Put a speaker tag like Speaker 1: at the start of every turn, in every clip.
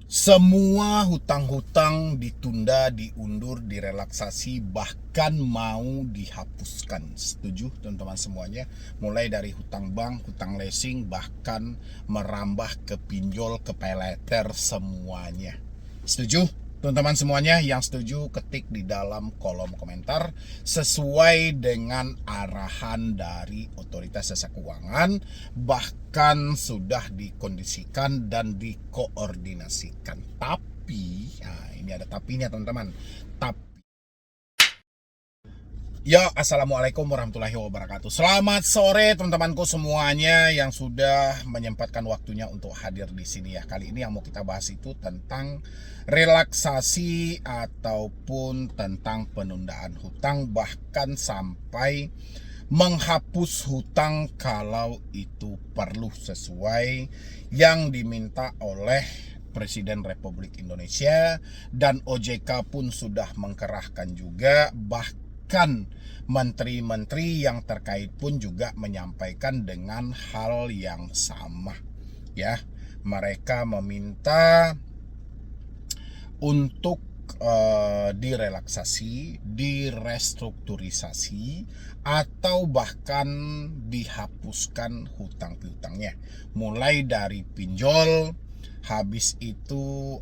Speaker 1: Semua hutang-hutang ditunda, diundur, direlaksasi, bahkan mau dihapuskan. Setuju teman-teman semuanya? Mulai dari hutang bank, hutang leasing, bahkan merambah ke pinjol, ke paylater, semuanya. Setuju? Teman-teman semuanya yang setuju ketik di dalam kolom komentar sesuai dengan arahan dari Otoritas Jasa Keuangan, bahkan sudah dikondisikan dan dikoordinasikan. Tapi, nah ini ada tapinya teman-teman. Assalamualaikum warahmatullahi wabarakatuh. Selamat sore teman-temanku semuanya yang sudah menyempatkan waktunya untuk hadir di sini ya. Kali ini yang mau kita bahas itu tentang relaksasi ataupun tentang penundaan hutang, bahkan sampai menghapus hutang kalau itu perlu sesuai yang diminta oleh Presiden Republik Indonesia, dan OJK pun sudah mengkerahkan juga, bahkan menteri-menteri yang terkait pun juga menyampaikan dengan hal yang sama ya. Mereka meminta untuk direlaksasi, direstrukturisasi, atau bahkan dihapuskan hutang piutangnya. Mulai dari pinjol, habis itu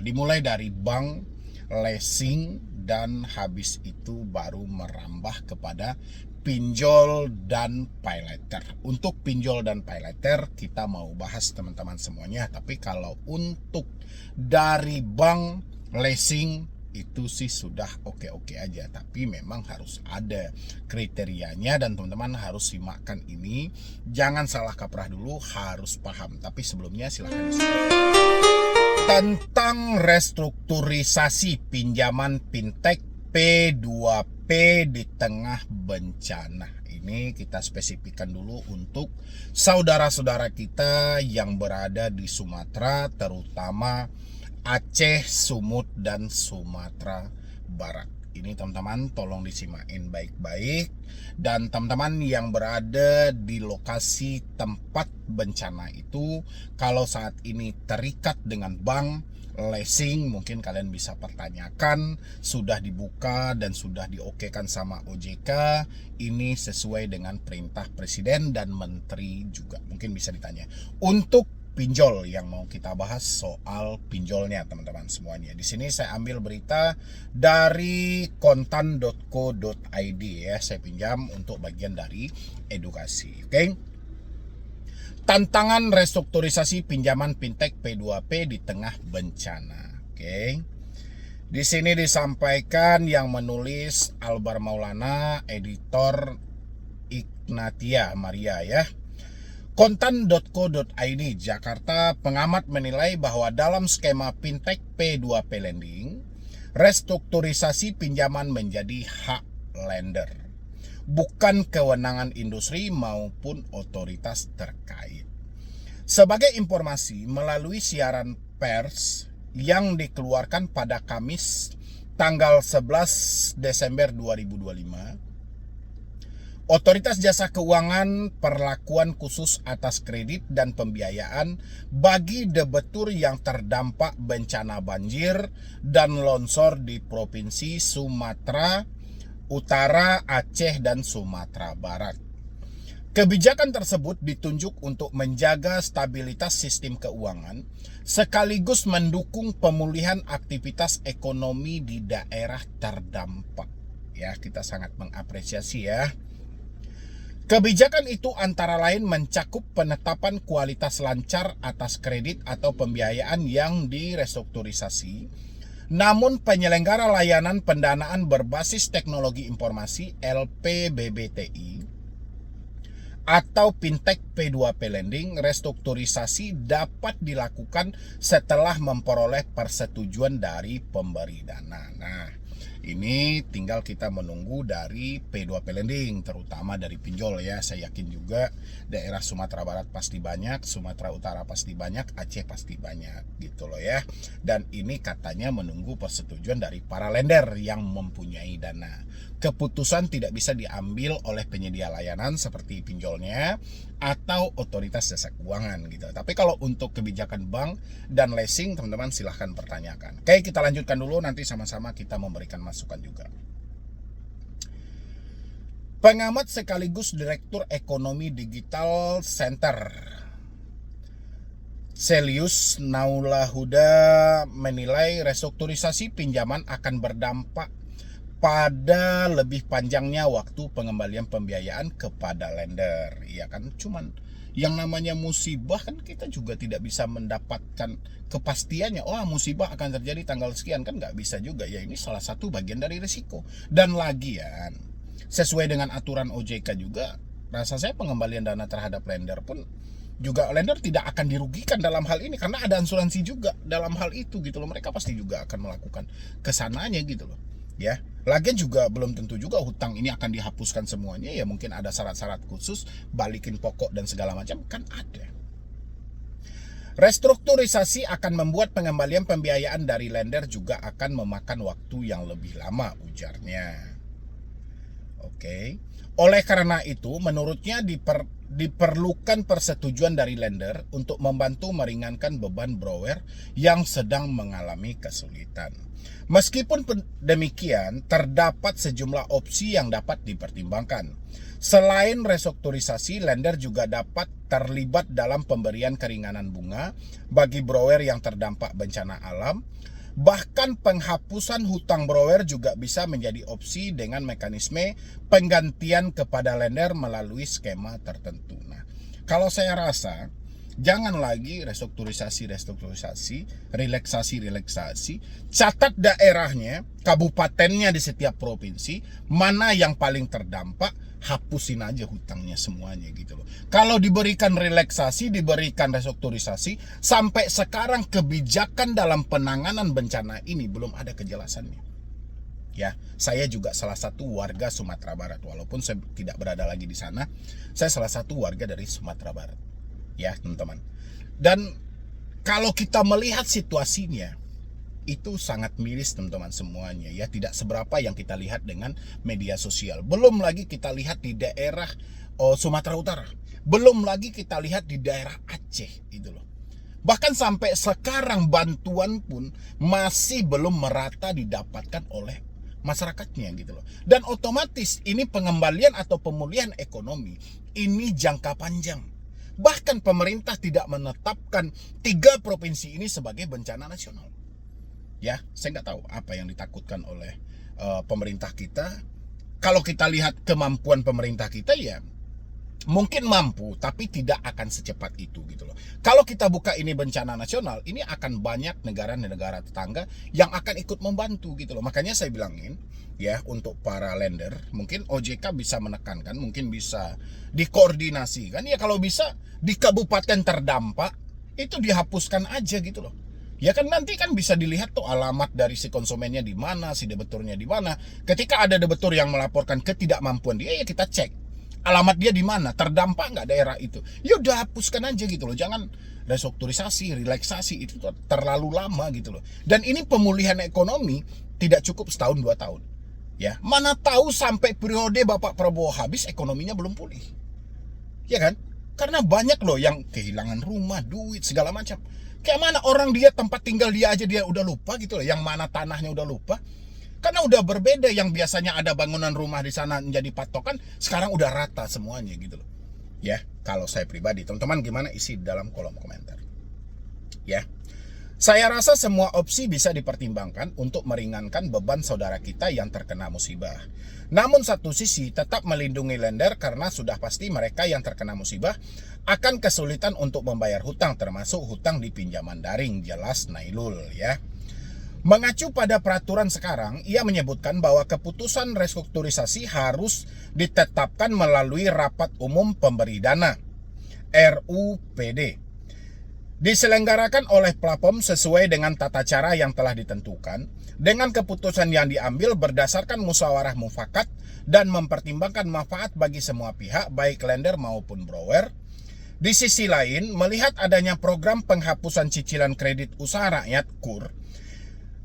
Speaker 1: dimulai dari bank, leasing, dan habis itu baru merambah kepada pinjol dan paylater. Untuk pinjol dan paylater kita mau bahas teman-teman semuanya, tapi kalau untuk dari bank, leasing itu sih sudah oke-oke aja, tapi memang harus ada kriterianya dan teman-teman harus simakkan ini, jangan salah kaprah dulu, harus paham. Tapi sebelumnya silahkan tentang restrukturisasi pinjaman fintech P2P di tengah bencana. Ini kita spesifikkan dulu untuk saudara-saudara kita yang berada di Sumatera, terutama Aceh, Sumut, dan Sumatera Barat. Ini teman-teman tolong disimain baik-baik. Dan teman-teman yang berada di lokasi tempat bencana itu, kalau saat ini terikat dengan bank, leasing, mungkin kalian bisa pertanyakan, sudah dibuka dan sudah diokekan sama OJK, ini sesuai dengan perintah Presiden dan Menteri juga, mungkin bisa ditanya. Untuk pinjol yang mau kita bahas soal pinjolnya teman-teman semuanya. Di sini saya ambil berita dari kontan.co.id ya, saya pinjam untuk bagian dari edukasi. Oke. Tantangan restrukturisasi pinjaman fintech P2P di tengah bencana. Oke. Di sini disampaikan, yang menulis Albar Maulana, editor Ignatia Maria ya. Kontan.co.id Jakarta, pengamat menilai bahwa dalam skema fintech P2P lending, restrukturisasi pinjaman menjadi hak lender, bukan kewenangan industri maupun otoritas terkait. Sebagai informasi, melalui siaran pers yang dikeluarkan pada Kamis tanggal 11 Desember 2025, Otoritas Jasa Keuangan perlakuan khusus atas kredit dan pembiayaan bagi debitur yang terdampak bencana banjir dan longsor di Provinsi Sumatera Utara, Aceh, dan Sumatera Barat. Kebijakan tersebut ditunjuk untuk menjaga stabilitas sistem keuangan sekaligus mendukung pemulihan aktivitas ekonomi di daerah terdampak. Ya, kita sangat mengapresiasi ya. Kebijakan itu antara lain mencakup penetapan kualitas lancar atas kredit atau pembiayaan yang direstrukturisasi, namun penyelenggara layanan pendanaan berbasis teknologi informasi LPBBTI atau fintech P2P lending, restrukturisasi dapat dilakukan setelah memperoleh persetujuan dari pemberi dana. Nah, Ini tinggal kita menunggu dari P2P lending, terutama dari pinjol ya. Saya yakin juga daerah Sumatera Barat pasti banyak, Sumatera Utara pasti banyak, Aceh pasti banyak gitu loh ya. Dan ini katanya menunggu persetujuan dari para lender yang mempunyai dana. Keputusan tidak bisa diambil oleh penyedia layanan seperti pinjolnya atau otoritas jasa keuangan gitu. Tapi kalau untuk kebijakan bank dan leasing, teman-teman silahkan pertanyakan. Oke, kita lanjutkan dulu, nanti sama-sama kita memberikan masukan juga. Pengamat sekaligus Direktur Ekonomi Digital Center Celius Naulahuda menilai restrukturisasi pinjaman akan berdampak pada lebih panjangnya waktu pengembalian pembiayaan kepada lender. Ya kan, cuman yang namanya musibah kan kita juga tidak bisa mendapatkan kepastiannya. Oh, musibah akan terjadi tanggal sekian, kan nggak bisa juga ya. Ini salah satu bagian dari risiko. Dan lagian sesuai dengan aturan OJK juga, rasa saya pengembalian dana terhadap lender pun juga lender tidak akan dirugikan dalam hal ini karena ada asuransi juga dalam hal itu gitu loh. Mereka pasti juga akan melakukan kesananya gitu loh. Ya, lagian juga belum tentu juga hutang ini akan dihapuskan semuanya ya, mungkin ada syarat-syarat khusus, balikin pokok dan segala macam kan ada. Restrukturisasi akan membuat pengembalian pembiayaan dari lender juga akan memakan waktu yang lebih lama, ujarnya. Oke. Oleh karena itu, menurutnya diperlukan persetujuan dari lender untuk membantu meringankan beban borrower yang sedang mengalami kesulitan. Meskipun demikian, terdapat sejumlah opsi yang dapat dipertimbangkan. Selain restrukturisasi, lender juga dapat terlibat dalam pemberian keringanan bunga bagi borrower yang terdampak bencana alam. Bahkan penghapusan hutang borrower juga bisa menjadi opsi dengan mekanisme penggantian kepada lender melalui skema tertentu. Nah, kalau saya rasa jangan lagi restrukturisasi, relaksasi. Catat daerahnya, kabupatennya di setiap provinsi, mana yang paling terdampak, hapusin aja hutangnya semuanya gitu loh. Kalau diberikan relaksasi, diberikan restrukturisasi, sampai sekarang kebijakan dalam penanganan bencana ini belum ada kejelasannya. Ya, saya juga salah satu warga Sumatera Barat, walaupun saya tidak berada lagi di sana. Saya salah satu warga dari Sumatera Barat. Ya, teman-teman. Dan kalau kita melihat situasinya, itu sangat miris teman-teman semuanya ya, tidak seberapa yang kita lihat dengan media sosial. Belum lagi kita lihat di daerah Sumatera Utara. Belum lagi kita lihat di daerah Aceh gitu loh. Bahkan sampai sekarang bantuan pun masih belum merata didapatkan oleh masyarakatnya gitu loh. Dan otomatis ini pengembalian atau pemulihan ekonomi ini jangka panjang. Bahkan pemerintah tidak menetapkan 3 provinsi ini sebagai bencana nasional. Ya, saya nggak tahu apa yang ditakutkan oleh pemerintah kita. Kalau kita lihat kemampuan pemerintah kita ya mungkin mampu, tapi tidak akan secepat itu gitu loh. Kalau kita buka ini bencana nasional, ini akan banyak negara-negara tetangga yang akan ikut membantu gitu loh. Makanya saya bilangin ya, untuk para lender, mungkin OJK bisa menekankan, mungkin bisa dikoordinasikan ya, kalau bisa di kabupaten terdampak itu dihapuskan aja gitu loh. Ya kan nanti kan bisa dilihat tuh alamat dari si konsumennya di mana, si debiturnya di mana. Ketika ada debitur yang melaporkan ketidakmampuan dia, ya kita cek alamat dia di mana, terdampak nggak daerah itu. Ya udah hapuskan aja gitu loh. Jangan restrukturisasi, relaksasi itu terlalu lama gitu loh. Dan ini pemulihan ekonomi tidak cukup setahun 2 tahun. Ya, mana tahu sampai periode Bapak Prabowo habis ekonominya belum pulih. Ya kan? Karena banyak loh yang kehilangan rumah, duit, segala macam. Kayak mana orang dia tempat tinggal dia aja dia udah lupa gitu loh. Yang mana tanahnya udah lupa. Karena udah berbeda, yang biasanya ada bangunan rumah di sana menjadi patokan, sekarang udah rata semuanya gitu loh. Ya, kalau saya pribadi, teman-teman gimana, isi dalam kolom komentar. Ya. Saya rasa semua opsi bisa dipertimbangkan untuk meringankan beban saudara kita yang terkena musibah. Namun satu sisi tetap melindungi lender karena sudah pasti mereka yang terkena musibah akan kesulitan untuk membayar hutang, termasuk hutang di pinjaman daring, jelas Nailul ya. Mengacu pada peraturan sekarang, ia menyebutkan bahwa keputusan restrukturisasi harus ditetapkan melalui Rapat Umum Pemberi Dana (RUPD). Diselenggarakan oleh platform sesuai dengan tata cara yang telah ditentukan, dengan keputusan yang diambil berdasarkan musyawarah mufakat dan mempertimbangkan manfaat bagi semua pihak, baik lender maupun borrower. Di sisi lain, melihat adanya program penghapusan cicilan kredit usaha rakyat KUR,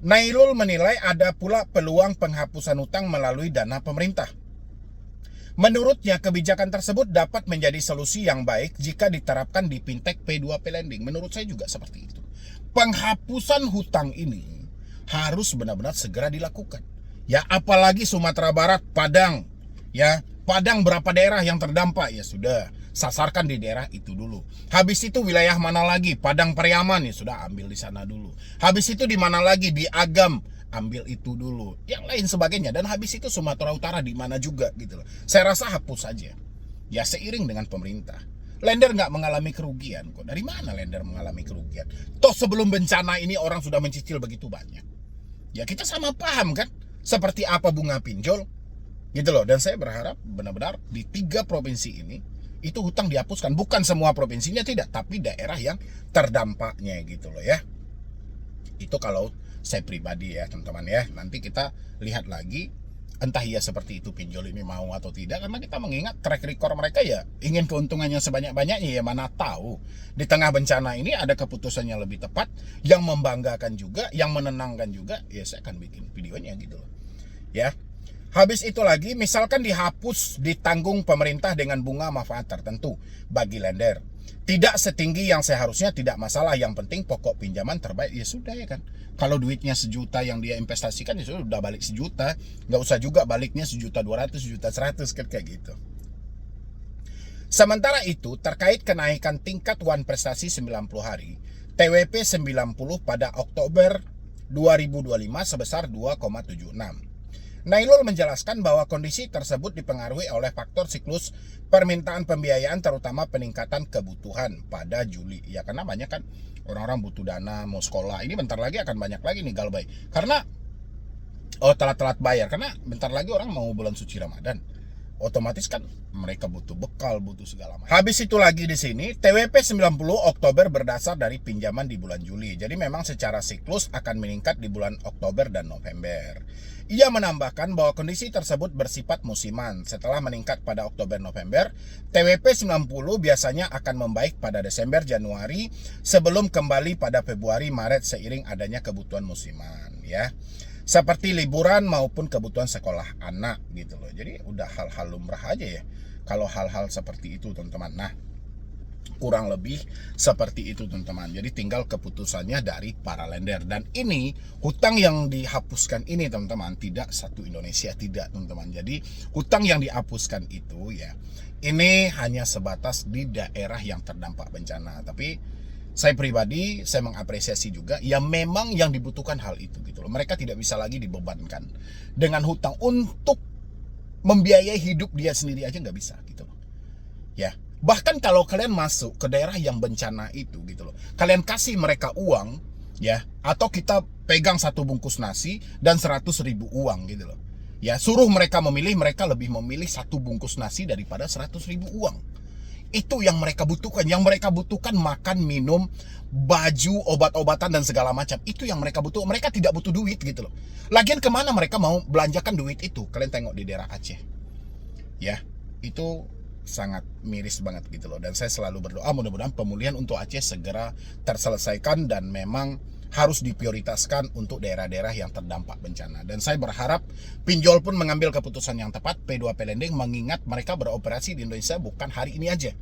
Speaker 1: Nailul menilai ada pula peluang penghapusan utang melalui dana pemerintah. Menurutnya, kebijakan tersebut dapat menjadi solusi yang baik jika diterapkan di fintech P2P lending. Menurut saya juga seperti itu. Penghapusan hutang ini harus benar-benar segera dilakukan. Ya, apalagi Sumatera Barat, Padang. Ya, Padang berapa daerah yang terdampak? Ya sudah, sasarkan di daerah itu dulu. Habis itu wilayah mana lagi? Padang Pariaman, ya sudah, ambil di sana dulu. Habis itu di mana lagi? Di Agam, ambil itu dulu, yang lain sebagainya. Dan habis itu Sumatera Utara di mana juga gitu loh. Saya rasa hapus saja. Ya seiring dengan pemerintah. Lender nggak mengalami kerugian kok. Dari mana lender mengalami kerugian? Toh sebelum bencana ini orang sudah mencicil begitu banyak. Ya kita sama paham kan, seperti apa bunga pinjol gitu loh. Dan saya berharap benar-benar di 3 provinsi ini itu hutang dihapuskan. Bukan semua provinsinya tidak, tapi daerah yang terdampaknya gitu loh ya. Itu kalau saya pribadi ya teman-teman ya. Nanti kita lihat lagi entah ya seperti itu pinjol ini mau atau tidak, karena kita mengingat track record mereka ya ingin keuntungannya sebanyak-banyaknya. Ya mana tahu di tengah bencana ini ada keputusan yang lebih tepat, yang membanggakan juga, yang menenangkan juga. Ya saya akan bikin videonya gitu loh ya. Habis itu lagi, misalkan dihapus ditanggung pemerintah dengan bunga manfaat tertentu bagi lender. Tidak setinggi yang seharusnya, tidak masalah. Yang penting pokok pinjaman terbaik, ya sudah ya kan. Kalau duitnya 1 juta yang dia investasikan, ya sudah balik 1 juta. Nggak usah juga baliknya 1.200.000, 1.100.000 kan kayak gitu. Sementara itu, terkait kenaikan tingkat wan prestasi 90 hari, TWP 90 pada Oktober 2025 sebesar 2,76. Nailul menjelaskan bahwa kondisi tersebut dipengaruhi oleh faktor siklus permintaan pembiayaan, terutama peningkatan kebutuhan pada Juli. Ya karena banyak kan orang-orang butuh dana, mau sekolah. Ini bentar lagi akan banyak lagi nih galbay. Karena telat-telat bayar. Karena bentar lagi orang mau bulan suci Ramadan. Otomatis kan mereka butuh bekal, butuh segala macam. Habis itu lagi di sini, TWP 90 Oktober berdasar dari pinjaman di bulan Juli. Jadi memang secara siklus akan meningkat di bulan Oktober dan November. Ia menambahkan bahwa kondisi tersebut bersifat musiman. Setelah meningkat pada Oktober-November, TWP 90 biasanya akan membaik pada Desember-Januari sebelum kembali pada Februari-Maret seiring adanya kebutuhan musiman ya. Seperti liburan maupun kebutuhan sekolah anak gitu loh. Jadi udah hal-hal lumrah aja ya kalau hal-hal seperti itu teman-teman. Nah, kurang lebih seperti itu teman-teman. Jadi tinggal keputusannya dari para lender. Dan ini hutang yang dihapuskan ini teman-teman tidak satu Indonesia, tidak teman-teman. Jadi hutang yang dihapuskan itu ya ini hanya sebatas di daerah yang terdampak bencana. Tapi saya pribadi, saya mengapresiasi juga ya memang yang dibutuhkan hal itu gitu loh. Mereka tidak bisa lagi dibebankan dengan hutang untuk membiayai hidup dia sendiri aja, nggak bisa gitu loh. Ya, bahkan kalau kalian masuk ke daerah yang bencana itu gitu loh, kalian kasih mereka uang ya, atau kita pegang 1 bungkus nasi dan 100.000 uang gitu loh. Ya, suruh mereka memilih, mereka lebih memilih 1 bungkus nasi daripada 100.000 uang. Itu yang mereka butuhkan. Yang mereka butuhkan makan, minum, baju, obat-obatan dan segala macam. Itu yang mereka butuh. Mereka tidak butuh duit gitu loh. Lagian kemana mereka mau belanjakan duit itu? Kalian tengok di daerah Aceh. Ya, itu sangat miris banget gitu loh. Dan saya selalu berdoa mudah-mudahan pemulihan untuk Aceh segera terselesaikan dan memang harus diprioritaskan untuk daerah-daerah yang terdampak bencana. Dan saya berharap pinjol pun mengambil keputusan yang tepat, P2P Lending, mengingat mereka beroperasi di Indonesia bukan hari ini aja.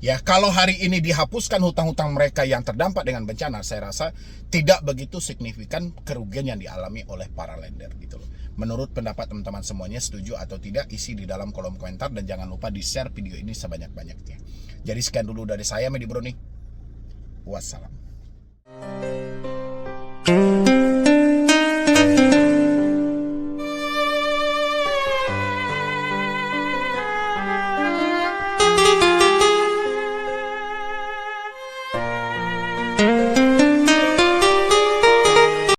Speaker 1: Ya, kalau hari ini dihapuskan hutang-hutang mereka yang terdampak dengan bencana, saya rasa tidak begitu signifikan kerugian yang dialami oleh para lender gitu loh. Menurut pendapat teman-teman semuanya, setuju atau tidak, isi di dalam kolom komentar dan jangan lupa di-share video ini sebanyak-banyaknya. Jadi sekian dulu dari saya, Medi Broni. Wassalam.